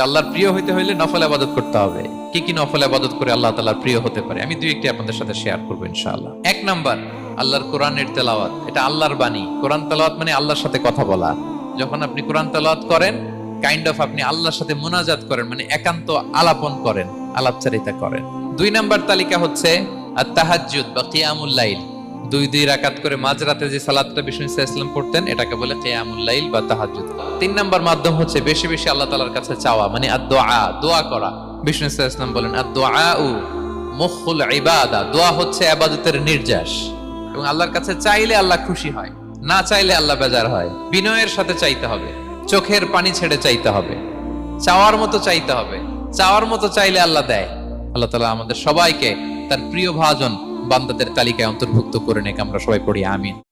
আল্লাহর প্রিয় হইতে হইলে নফল ইবাদত করতে হবে। কি কি নফল ইবাদত করে আল্লাহ তাআলার প্রিয় হতে পারে আমি দুই একটি আপনাদের সাথে শেয়ার করব ইনশাআল্লাহ। এক নাম্বার, আল্লাহর কোরআনের তেলাওয়াত। এটা আল্লাহর বাণী। কোরআন তেলাওয়াত মানে আল্লাহর সাথে কথা বলা। যখন আপনি কোরআন তেলাওয়াত করেন, কাইন্ড অফ আপনি আল্লাহর সাথে মুনাজাত করেন, মানে একান্ত আলাপন করেন, আলাপচারিতা করেন। দুই নাম্বার তালিকা হচ্ছে আত-তাহাজ্জুদ বা কিয়ামুল লাইল। দুই রাকাত করে মাঝরাতে যে সালাতটা বিষ্ণু ইসা ইসলাম পড়তেন, এটাকে বলে কিয়ামুল লাইল বা তাহাজ্জুদ। তিন নাম্বার মাধ্যম হচ্ছে বেশি বেশি আল্লাহ তাআলার কাছে চাওয়া, মানে আদ-দুআ, দোয়া করা। বিষ্ণু ইসা ইসলাম বলেন আদ-দুআউ মুখুল ইবাদা, দোয়া হচ্ছে ইবাদতের নির্যাস। এবং আল্লাহর কাছে চাইলে আল্লাহ খুশি হয়, না চাইলে আল্লাহ বেজার হয়। বিনয়ের সাথে চাইতে হবে, চোখের পানি ছেড়ে চাইতে হবে, চাওয়ার মতো চাইতে হবে। চাওয়ার মতো চাইলে আল্লাহ দেয়। আল্লাহ তাআলা আমাদের সবাইকে তার প্রিয় ভাজন বান্দাদের তালিকায় অন্তর্ভুক্ত করে নেক। আমরা সবাই পড়ি আমিন।